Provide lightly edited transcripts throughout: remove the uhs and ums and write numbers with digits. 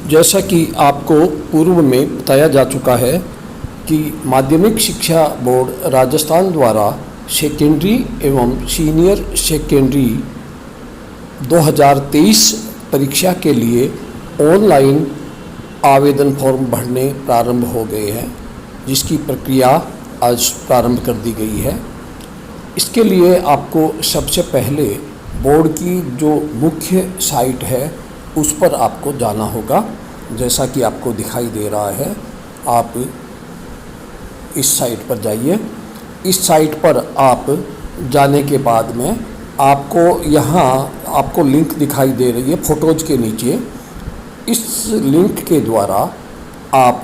जैसा कि आपको पूर्व में बताया जा चुका है कि माध्यमिक शिक्षा बोर्ड राजस्थान द्वारा सेकेंडरी एवं सीनियर सेकेंडरी 2023 परीक्षा के लिए ऑनलाइन आवेदन फॉर्म भरने प्रारंभ हो गए हैं, जिसकी प्रक्रिया आज प्रारंभ कर दी गई है। इसके लिए आपको सबसे पहले बोर्ड की जो मुख्य साइट है उस पर आपको जाना होगा। जैसा कि आपको दिखाई दे रहा है, आप इस साइट पर जाइए। इस साइट पर आप जाने के बाद में आपको यहाँ आपको लिंक दिखाई दे रही है फ़ोटोज़ के नीचे। इस लिंक के द्वारा आप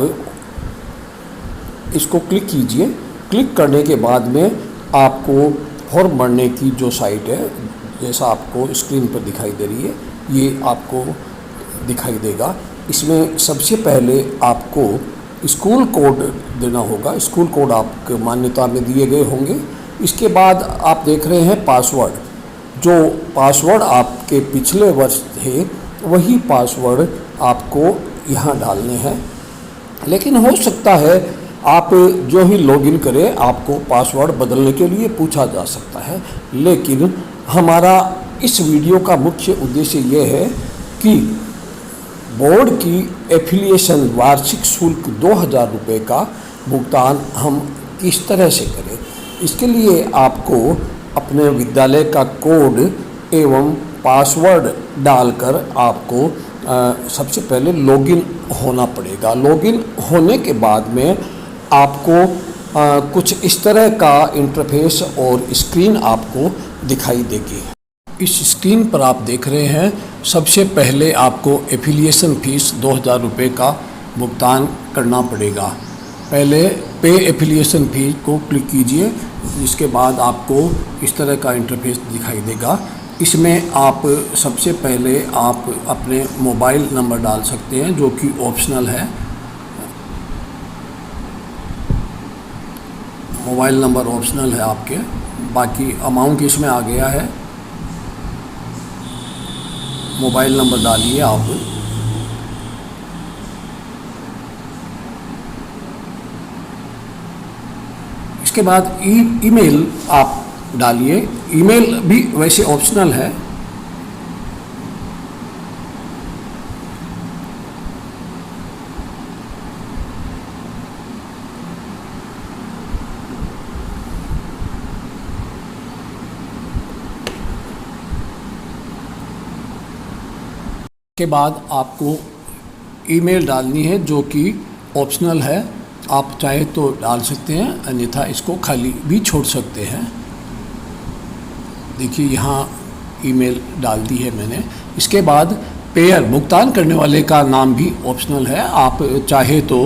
इसको क्लिक कीजिए। क्लिक करने के बाद में आपको फॉर्म भरने की जो साइट है, जैसा आपको स्क्रीन पर दिखाई दे रही है, ये आपको दिखाई देगा। इसमें सबसे पहले आपको स्कूल कोड देना होगा। स्कूल कोड आपके मान्यता में दिए गए होंगे। इसके बाद आप देख रहे हैं पासवर्ड। जो पासवर्ड आपके पिछले वर्ष थे वही पासवर्ड आपको यहाँ डालने हैं। लेकिन हो सकता है आप जो ही लॉगिन करें आपको पासवर्ड बदलने के लिए पूछा जा सकता है। लेकिन हमारा इस वीडियो का मुख्य उद्देश्य ये है कि बोर्ड की एफिलिएशन वार्षिक शुल्क 2000 रुपये का भुगतान हम किस तरह से करें। इसके लिए आपको अपने विद्यालय का कोड एवं पासवर्ड डालकर आपको सबसे पहले लॉगिन होना पड़ेगा। लॉगिन होने के बाद में आपको कुछ इस तरह का इंटरफेस और स्क्रीन आपको दिखाई देगी। इस स्क्रीन पर आप देख रहे हैं, सबसे पहले आपको एफिलिएशन फीस 2000 रुपये का भुगतान करना पड़ेगा। पहले पे एफिलिएशन फीस को क्लिक कीजिए। इसके बाद आपको इस तरह का इंटरफेस दिखाई देगा। इसमें आप सबसे पहले आप अपने मोबाइल नंबर डाल सकते हैं, जो कि ऑप्शनल है। मोबाइल नंबर ऑप्शनल है आपके। बाकी अमाउंट इसमें आ गया है। मोबाइल नंबर डालिए आप। इसके बाद ईमेल आप डालिए। ईमेल भी वैसे ऑप्शनल है। के बाद आपको ईमेल डालनी है, जो कि ऑप्शनल है। आप चाहे तो डाल सकते हैं, अन्यथा इसको खाली भी छोड़ सकते हैं। देखिए यहाँ ईमेल डाल दी है मैंने। इसके बाद पेयर भुगतान करने वाले का नाम भी ऑप्शनल है। आप चाहे तो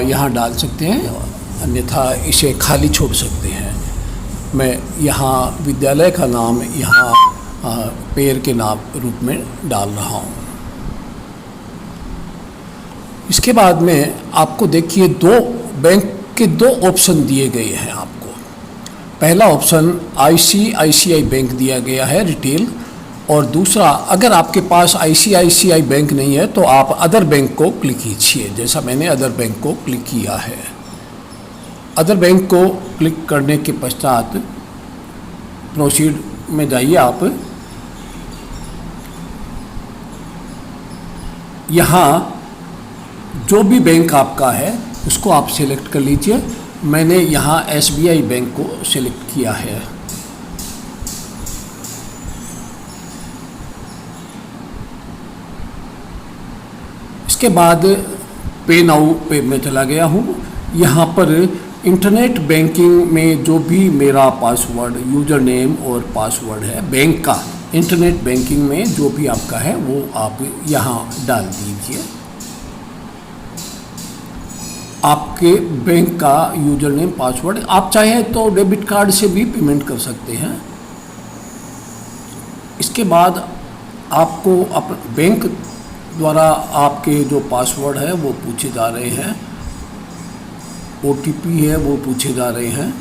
यहाँ डाल सकते हैं, अन्यथा इसे खाली छोड़ सकते हैं। मैं यहाँ विद्यालय का नाम यहाँ पेयर के नाम रूप में डाल रहा हूँ। इसके बाद में आपको देखिए बैंक के दो ऑप्शन दिए गए हैं आपको। पहला ऑप्शन ICICI बैंक दिया गया है रिटेल, और दूसरा अगर आपके पास ICICI बैंक नहीं है तो आप अदर बैंक को क्लिक कीजिए, जैसा मैंने अदर बैंक को क्लिक किया है। अदर बैंक को क्लिक करने के पश्चात प्रोसीड में जाइए आप। यहाँ जो भी बैंक आपका है उसको आप सिलेक्ट कर लीजिए। मैंने यहाँ SBI बैंक को सिलेक्ट किया है। इसके बाद पे नाउ पे मैं चला गया हूँ। यहाँ पर इंटरनेट बैंकिंग में जो भी मेरा पासवर्ड, यूज़र नेम और पासवर्ड है बैंक का, इंटरनेट बैंकिंग में जो भी आपका है वो आप यहाँ डाल दीजिए। आपके बैंक का यूज़र नेम पासवर्ड। आप चाहें तो डेबिट कार्ड से भी पेमेंट कर सकते हैं। इसके बाद आपको बैंक द्वारा आपके जो पासवर्ड है वो पूछे जा रहे हैं, OTP है वो पूछे जा रहे हैं।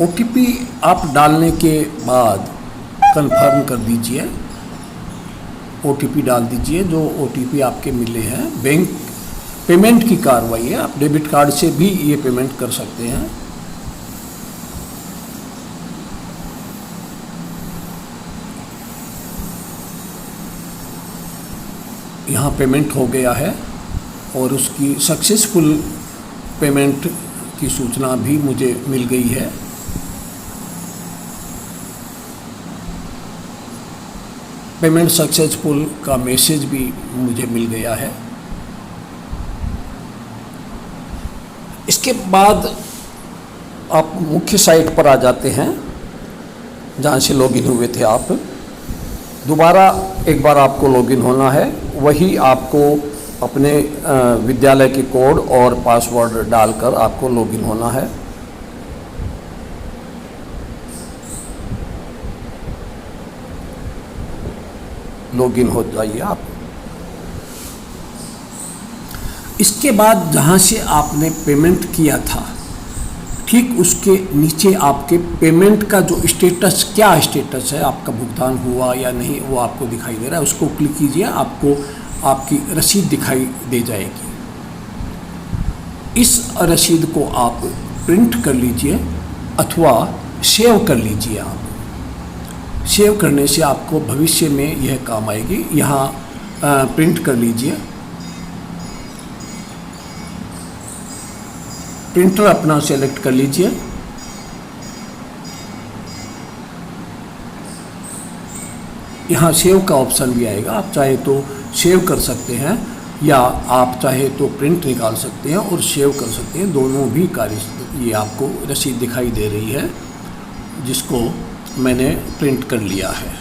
OTP आप डालने के बाद कंफर्म कर दीजिए। OTP डाल दीजिए, जो OTP आपके मिले हैं। बैंक पेमेंट की कार्रवाई है, आप डेबिट कार्ड से भी ये पेमेंट कर सकते हैं। यहाँ पेमेंट हो गया है और उसकी सक्सेसफुल पेमेंट की सूचना भी मुझे मिल गई है। पेमेंट सक्सेसफुल का मैसेज भी मुझे मिल गया है। इसके बाद आप मुख्य साइट पर आ जाते हैं जहाँ से लॉगिन हुए थे आप। दोबारा एक बार आपको लॉगिन होना है, वही आपको अपने विद्यालय के कोड और पासवर्ड डालकर आपको लॉगिन होना है। लॉगिन हो जाइए आप। इसके बाद जहाँ से आपने पेमेंट किया था, ठीक उसके नीचे आपके पेमेंट का जो स्टेटस, क्या स्टेटस है, आपका भुगतान हुआ या नहीं, वो आपको दिखाई दे रहा है। उसको क्लिक कीजिए, आपको आपकी रसीद दिखाई दे जाएगी। इस रसीद को आप प्रिंट कर लीजिए अथवा सेव कर लीजिए। आप सेव करने से आपको भविष्य में यह काम आएगी। यहाँ प्रिंट कर लीजिए। प्रिंटर अपना सेलेक्ट कर लीजिए। यहाँ सेव का ऑप्शन भी आएगा, आप चाहे तो सेव कर सकते हैं या आप चाहे तो प्रिंट निकाल सकते हैं और सेव कर सकते हैं। दोनों भी कार्य। ये आपको रसीद दिखाई दे रही है जिसको मैंने प्रिंट कर लिया है।